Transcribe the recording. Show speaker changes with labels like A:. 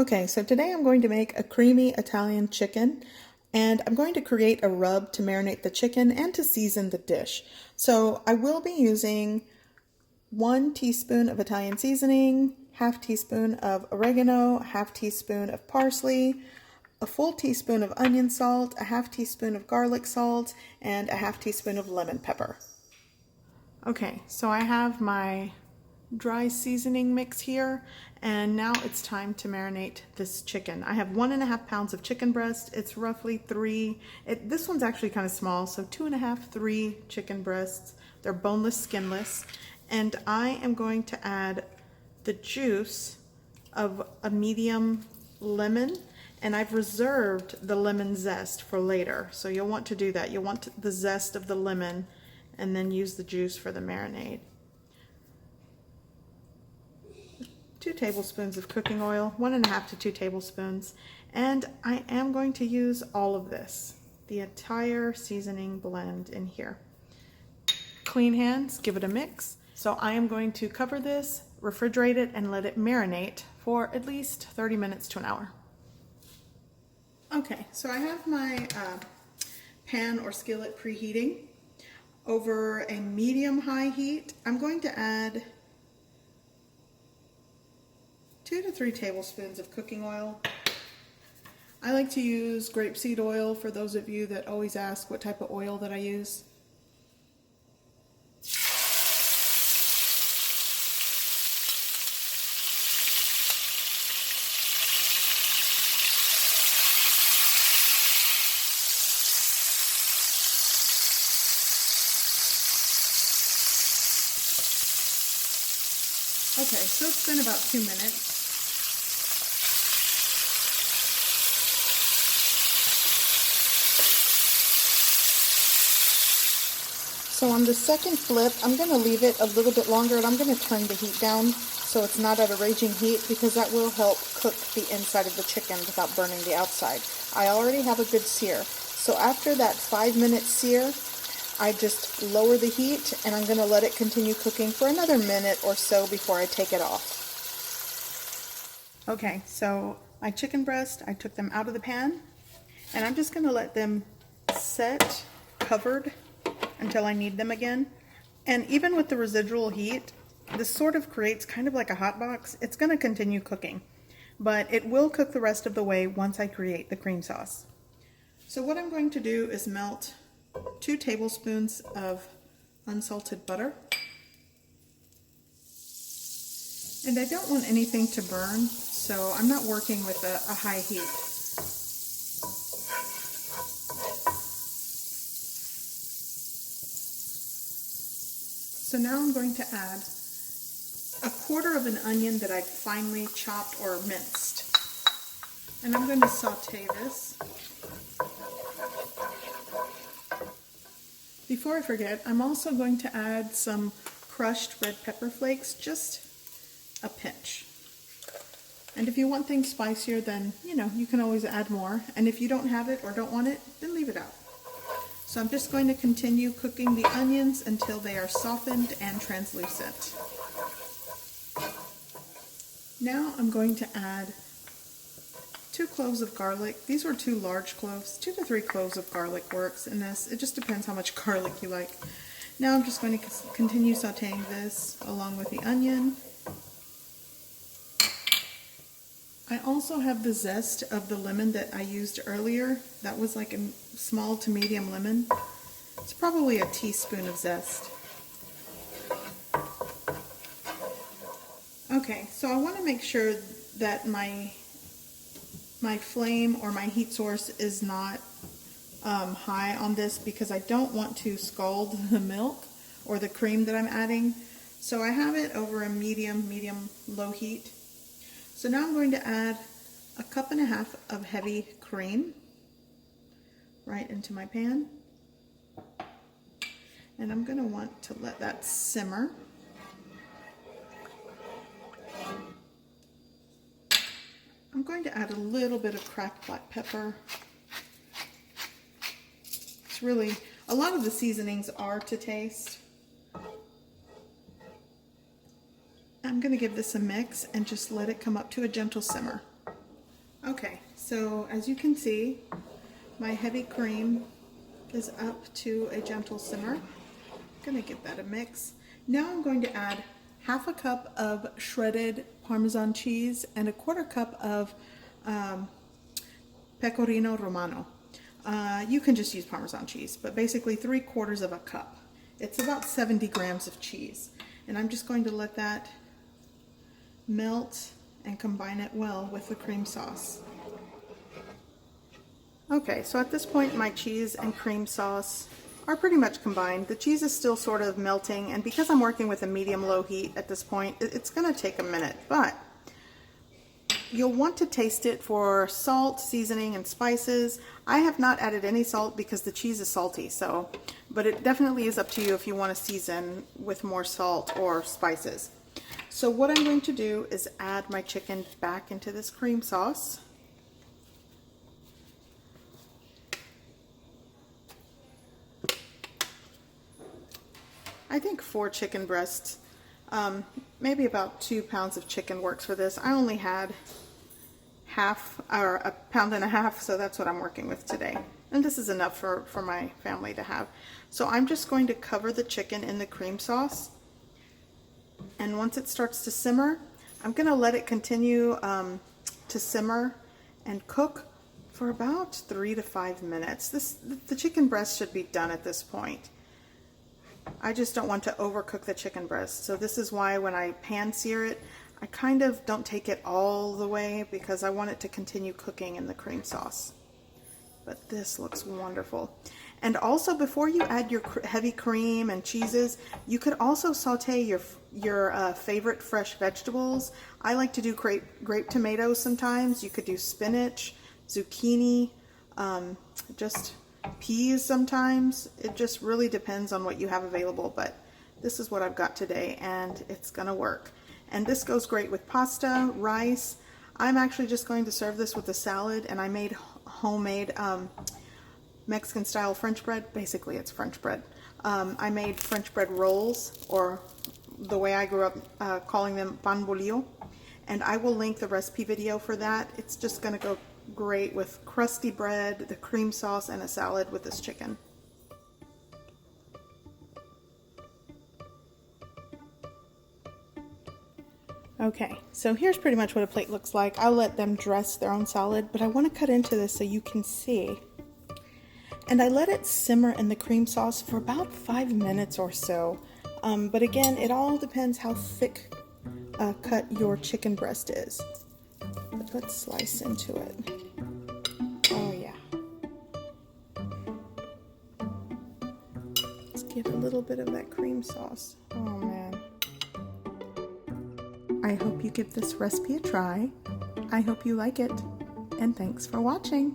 A: Okay, so today I'm going to make a creamy Italian chicken, and I'm going to create a rub to marinate the chicken and to season the dish. So I will be using 1 teaspoon of Italian seasoning, half teaspoon of oregano, half teaspoon of parsley, a full teaspoon of onion salt, a half teaspoon of garlic salt, and a half teaspoon of lemon pepper. Okay, so I have my dry seasoning mix here, and now it's time to marinate this chicken. I have 1.5 pounds of chicken breast. It's roughly this one's actually kind of small, so 2.5, 3 chicken breasts. They're boneless, skinless, and I am going to add the juice of a medium lemon, and I've reserved the lemon zest for later, so you'll want to do that. You'll want the zest of the lemon and then use the juice for the marinade. 2 tablespoons of cooking oil, 1.5 to 2 tablespoons, and I am going to use all of this, the entire seasoning blend in here. Clean hands, give it a mix. So I am going to cover this, refrigerate it, and let it marinate for at least 30 minutes to an hour. Okay, so I have my pan or skillet preheating over a medium-high heat. I'm going to add 2 to 3 tablespoons of cooking oil. I like to use grapeseed oil for those of you that always ask what type of oil that I use. Okay, so it's been about 2 minutes. So on the second flip, I'm going to leave it a little bit longer, and I'm going to turn the heat down so it's not at a raging heat, because that will help cook the inside of the chicken without burning the outside. I already have a good sear. So after that 5-minute sear, I just lower the heat, and I'm going to let it continue cooking for another minute or so before I take it off. Okay, so my chicken breast, I took them out of the pan, and I'm just going to let them set covered until I need them again. And even with the residual heat, this sort of creates kind of like a hot box. It's going to continue cooking, but it will cook the rest of the way once I create the cream sauce. So what I'm going to do is melt 2 tablespoons of unsalted butter. And I don't want anything to burn, so I'm not working with a high heat. So now I'm going to add 1/4 of an onion that I've finely chopped or minced. And I'm going to saute this. Before I forget, I'm also going to add some crushed red pepper flakes, just a pinch. And if you want things spicier, then, you can always add more. And if you don't have it or don't want it, then leave it out. So I'm just going to continue cooking the onions until they are softened and translucent. Now I'm going to add 2 cloves of garlic. These were 2 large cloves. 2 to 3 cloves of garlic works in this. It just depends how much garlic you like. Now I'm just going to continue sauteing this along with the onion. I also have the zest of the lemon that I used earlier. That was like a small to medium lemon. It's probably a teaspoon of zest. Okay, so I want to make sure that my flame or my heat source is not high on this, because I don't want to scald the milk or the cream that I'm adding. So I have it over a medium low heat. So now I'm going to add 1.5 cups of heavy cream right into my pan. And I'm going to want to let that simmer. I'm going to add a little bit of cracked black pepper. It's really, a lot of the seasonings are to taste. I'm going to give this a mix and just let it come up to a gentle simmer. Okay, so as you can see, my heavy cream is up to a gentle simmer. I'm gonna give that a mix. Now I'm going to add half a cup of shredded Parmesan cheese and a quarter cup of Pecorino Romano. You can just use Parmesan cheese, but basically 3/4 of a cup. It's about 70 grams of cheese. And I'm just going to let that melt and combine it well with the cream sauce. Okay, so at this point my cheese and cream sauce are pretty much combined. The cheese is still sort of melting, and because I'm working with a medium-low heat at this point, it's going to take a minute, but you'll want to taste it for salt, seasoning, and spices. I have not added any salt because the cheese is salty, but it definitely is up to you if you want to season with more salt or spices. So what I'm going to do is add my chicken back into this cream sauce. I think 4 chicken breasts, maybe about 2 pounds of chicken works for this. I only had a pound and a half, so that's what I'm working with today. And this is enough for my family to have. So I'm just going to cover the chicken in the cream sauce. And once it starts to simmer, I'm going to let it continue to simmer and cook for about 3 to 5 minutes. The chicken breast should be done at this point. I just don't want to overcook the chicken breast. So this is why when I pan sear it, I kind of don't take it all the way because I want it to continue cooking in the cream sauce. But this looks wonderful. And also, before you add your heavy cream and cheeses, you could also saute your favorite fresh vegetables. I like to do grape tomatoes sometimes. You could do spinach, zucchini, just peas sometimes. It just really depends on what you have available, but this is what I've got today and it's gonna work. And this goes great with pasta, rice. I'm actually just going to serve this with a salad, and I made homemade Mexican style French bread. Basically it's French bread. I made French bread rolls, or the way I grew up calling them pan bolillo, and I will link the recipe video for that. It's just gonna go great with crusty bread, the cream sauce, and a salad with this chicken. Okay, so here's pretty much what a plate looks like. I'll let them dress their own salad, but I want to cut into this so you can see. And I let it simmer in the cream sauce for about 5 minutes or so. But again, it all depends how thick cut your chicken breast is. But let's slice into it. Oh yeah. Let's get a little bit of that cream sauce. Oh man. I hope you give this recipe a try. I hope you like it, and thanks for watching.